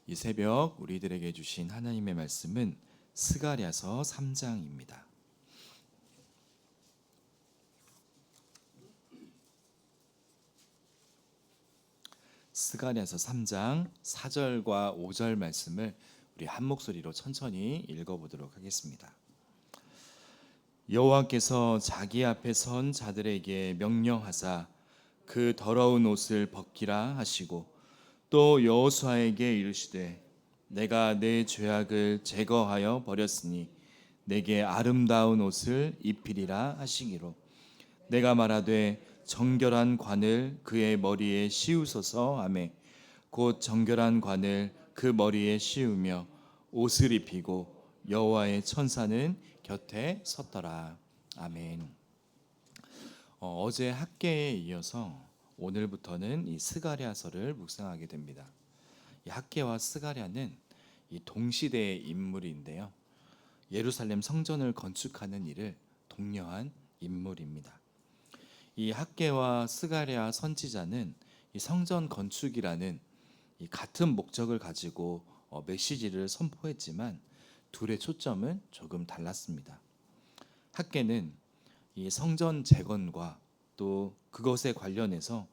이 새벽 우리들에게 주신 하나님의 말씀은 스가랴서 3장입니다. 스가랴서 3장 4절과 5절 말씀을 우리 한 목소리로 천천히 읽어보도록 하겠습니다. 여호와께서 자기 앞에 선 자들에게 명령하사 그 더러운 옷을 벗기라 하시고 또 여호수아에게 이르시되 내가 내 죄악을 제거하여 버렸으니 내게 아름다운 옷을 입히리라 하시기로 내가 말하되 정결한 관을 그의 머리에 씌우소서 하매 곧 정결한 관을 그 머리에 씌우며 옷을 입히고 여호와의 천사는 곁에 섰더라. 아멘. 어제 학계에 이어서 오늘부터는 이 스가랴서를 묵상하게 됩니다. 이 학계와 스가랴는 이 동시대의 인물인데요. 예루살렘 성전을 건축하는 일을 독려한 인물입니다. 이 학계와 스가랴 선지자는 이 성전 건축이라는 이 같은 목적을 가지고 메시지를 선포했지만 둘의 초점은 조금 달랐습니다. 학계는 이 성전 재건과 또 그것에 관련해서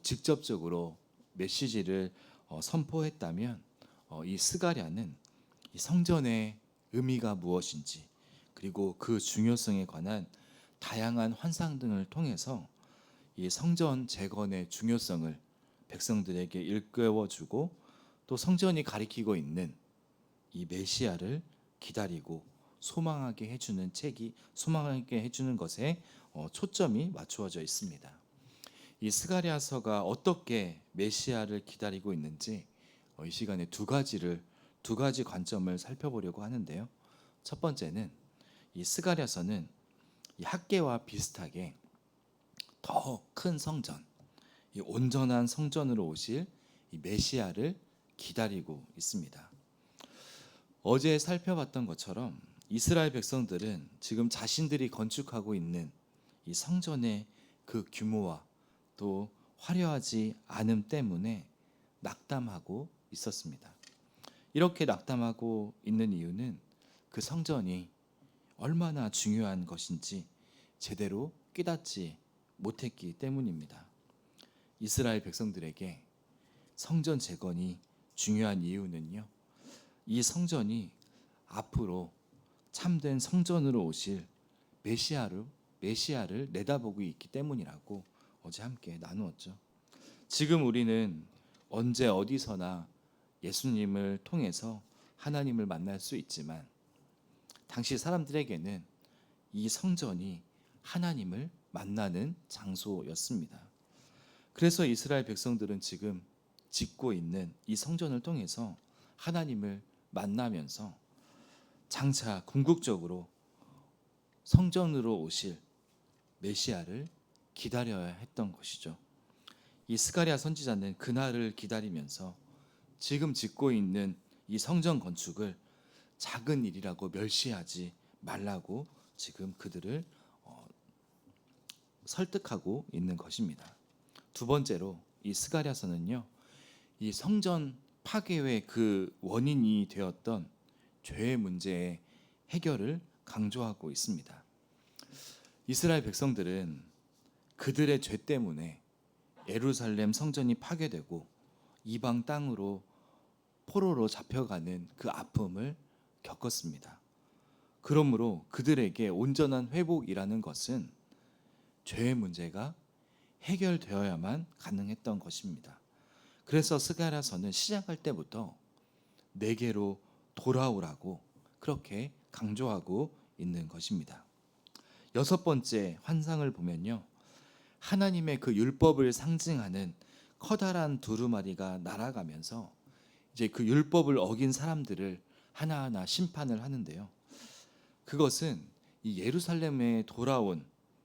직접적으로 메시지를 선포했다면 이 스가랴는 이 성전의 의미가 무엇인지 그리고 그 중요성에 관한 다양한 환상 등을 통해서 이 성전 재건의 중요성을 백성들에게 일깨워주고 또 성전이 가리키고 있는 이 메시아를 기다리고 소망하게 해주는 것에 초점이 맞추어져 있습니다. 이 스가랴서가 어떻게 메시아를 기다리고 있는지 이 시간에 두 가지 관점을 살펴보려고 하는데요. 첫 번째는 이 스가랴서는 이 학계와 비슷하게 더 큰 성전, 이 온전한 성전으로 오실 이 메시아를 기다리고 있습니다. 어제 살펴봤던 것처럼 이스라엘 백성들은 지금 자신들이 건축하고 있는 이 성전의 그 규모와 또 화려하지 않음 때문에 낙담하고 있었습니다. 이렇게 낙담하고 있는 이유는 그 성전이 얼마나 중요한 것인지 제대로 깨닫지 못했기 때문입니다. 이스라엘 백성들에게 성전 재건이 중요한 이유는요, 이 성전이 앞으로 참된 성전으로 오실 메시아를 내다보고 있기 때문이라고 어제 함께 나누었죠. 지금 우리는 언제 어디서나 예수님을 통해서 하나님을 만날 수 있지만 당시 사람들에게는 이 성전이 하나님을 만나는 장소였습니다. 그래서 이스라엘 백성들은 지금 짓고 있는 이 성전을 통해서 하나님을 만나면서 장차 궁극적으로 성전으로 오실 메시아를 기다려야 했던 것이죠. 이 스가랴 선지자는 그날을 기다리면서 지금 짓고 있는 이 성전 건축을 작은 일이라고 멸시하지 말라고 지금 그들을 설득하고 있는 것입니다. 두 번째로 이 스가랴서는요, 이 성전 파괴의 그 원인이 되었던 죄의 문제의 해결을 강조하고 있습니다. 이스라엘 백성들은 그들의 죄 때문에 예루살렘 성전이 파괴되고 이방 땅으로 포로로 잡혀가는 그 아픔을 겪었습니다. 그러므로 그들에게 온전한 회복이라는 것은 죄의 문제가 해결되어야만 가능했던 것입니다. 그래서 스가랴서는 시작할 때부터 내게로 돌아오라고 그렇게 강조하고 있는 것입니다. 여섯 번째 환상을 보면요, 하나님의 그 율법을 상징하는 커다란 두루마리가 날아가면서 이제 그 율법을 어긴 사람들을 하나하나 심판을 하는데요. 그것은 이 예루살렘에 돌아온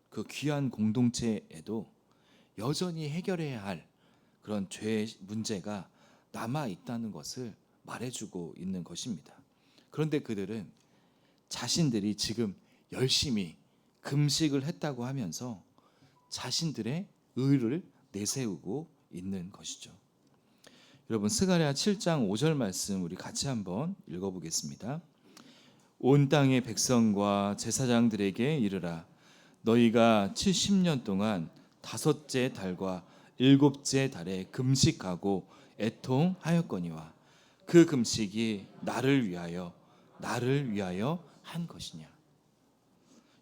그 귀한 공동체에도 여전히 해결해야 할 그런 죄의 문제가 남아 있다는 것을 말해주고 있는 것입니다. 그런데 그들은 자신들이 지금 열심히 금식을 했다고 하면서 자신들의 의를 내세우고 있는 것이죠. 여러분 스가랴 7장 5절 말씀 우리 같이 한번 읽어보겠습니다. 온 땅의 백성과 제사장들에게 이르라. 너희가 70년 동안 다섯째 달과 일곱째 달에 금식하고 애통하였거니와 그 금식이 나를 위하여 한 것이냐.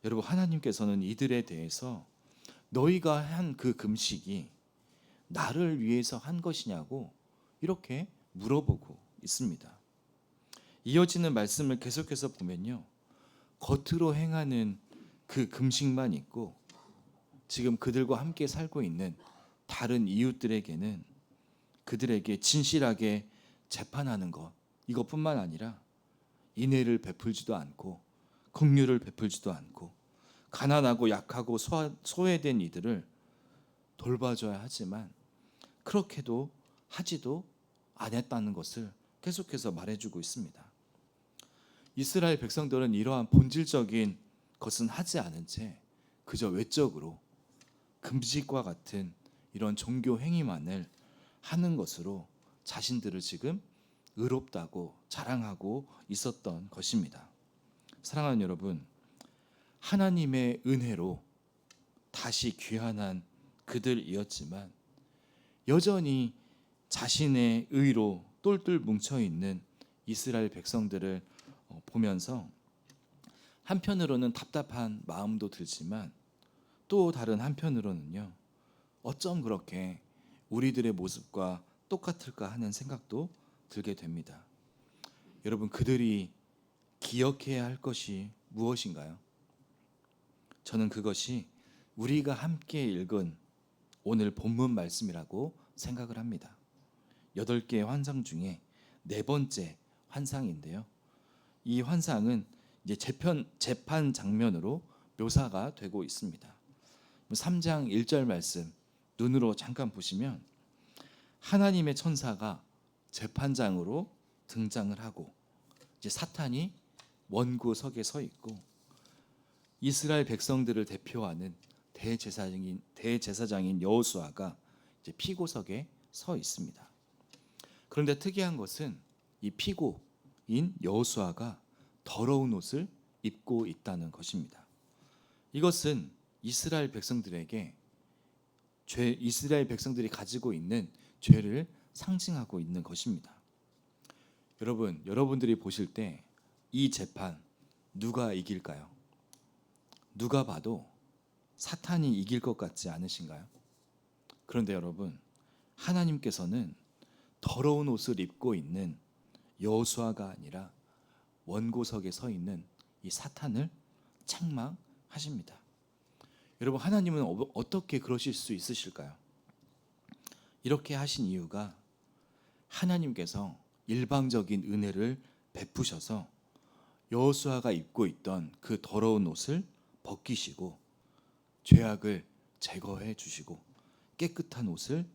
여러분, 하나님께서는 이들에 대해서 너희가 한 그 금식이 나를 위해서 한 것이냐고 이렇게 물어보고 있습니다. 이어지는 말씀을 계속해서 보면요, 겉으로 행하는 그 금식만 있고 지금 그들과 함께 살고 있는 다른 이웃들에게는 그들에게 진실하게 재판하는 것, 이것뿐만 아니라 인애를 베풀지도 않고 긍휼을 베풀지도 않고 가난하고 약하고 소외된 이들을 돌봐줘야 하지만 그렇게도 하지도 않았다는 것을 계속해서 말해주고 있습니다. 이스라엘 백성들은 이러한 본질적인 것은 하지 않은 채 그저 외적으로 금식과 같은 이런 종교 행위만을 하는 것으로 자신들을 지금 의롭다고 자랑하고 있었던 것입니다. 사랑하는 여러분, 하나님의 은혜로 다시 귀환한 그들이었지만 여전히 자신의 의로 똘똘 뭉쳐 있는 이스라엘 백성들을 보면서 한편으로는 답답한 마음도 들지만 또 다른 한편으로는요, 어쩜 그렇게 우리들의 모습과 똑같을까 하는 생각도 들게 됩니다. 여러분, 그들이 기억해야 할 것이 무엇인가요? 저는 그것이 우리가 함께 읽은 오늘 본문 말씀이라고 생각을 합니다. 8개의 환상 중에 4번째 환상인데요. 이 환상은 이제 재판 장면으로 묘사가 되고 있습니다. 3장 1절 말씀 눈으로 잠깐 보시면 하나님의 천사가 재판장으로 등장을 하고 이제 사탄이 원구석에 서 있고 이스라엘 백성들을 대표하는 대제사장인 여호수아가 이제 피고석에 서 있습니다. 그런데 특이한 것은 이 피고인 여호수아가 더러운 옷을 입고 있다는 것입니다. 이것은 이스라엘 백성들이 가지고 있는 죄를 상징하고 있는 것입니다. 여러분들이 보실 때 이 재판 누가 이길까요? 누가 봐도 사탄이 이길 것 같지 않으신가요? 그런데 여러분, 하나님께서는 더러운 옷을 입고 있는 여호수아가 아니라 원고석에 서 있는 이 사탄을 책망하십니다. 여러분, 하나님은 어떻게 그러실 수 있으실까요? 이렇게 하신 이유가 하나님께서 일방적인 은혜를 베푸셔서 여호수아가 입고 있던 그 더러운 옷을 벗기시고 죄악을 제거해 주시고 깨끗한 옷을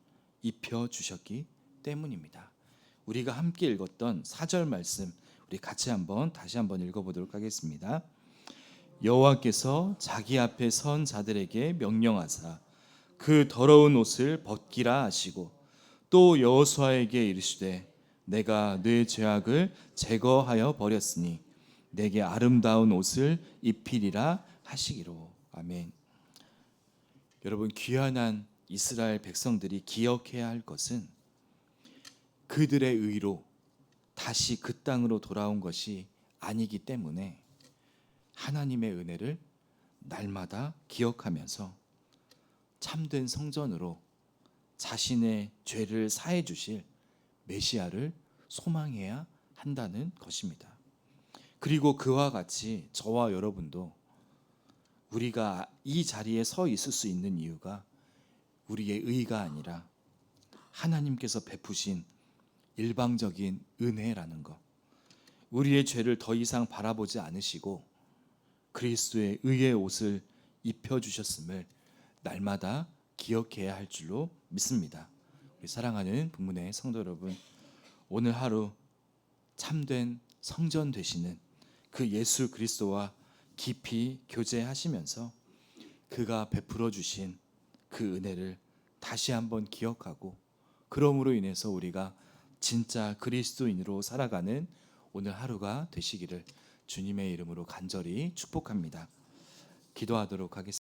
입혀 주셨기 때문입니다. 우리가 함께 읽었던 4절 말씀 우리 같이 다시 한번 읽어보도록 하겠습니다. 여호와께서 자기 앞에 선 자들에게 명령하사 그 더러운 옷을 벗기라 하시고 또 여호수아에게 이르시되 내가 네 죄악을 제거하여 버렸으니 내게 아름다운 옷을 입히리라 하시기로. 아멘. 여러분, 귀환한 이스라엘 백성들이 기억해야 할 것은 그들의 의로 다시 그 땅으로 돌아온 것이 아니기 때문에 하나님의 은혜를 날마다 기억하면서 참된 성전으로 자신의 죄를 사해 주실 메시아를 소망해야 한다는 것입니다. 그리고 그와 같이 저와 여러분도 우리가 이 자리에 서 있을 수 있는 이유가 우리의 의가 아니라 하나님께서 베푸신 일방적인 은혜라는 것, 우리의 죄를 더 이상 바라보지 않으시고 그리스도의 의의 옷을 입혀주셨음을 날마다 기억해야 할 줄로 믿습니다. 우리 사랑하는 북문의 성도 여러분, 오늘 하루 참된 성전 되시는 그 예수 그리스도와 깊이 교제하시면서 그가 베풀어 주신 그 은혜를 다시 한번 기억하고 그러므로 인해서 우리가 진짜 그리스도인으로 살아가는 오늘 하루가 되시기를 주님의 이름으로 간절히 축복합니다. 기도하도록 하겠습니다.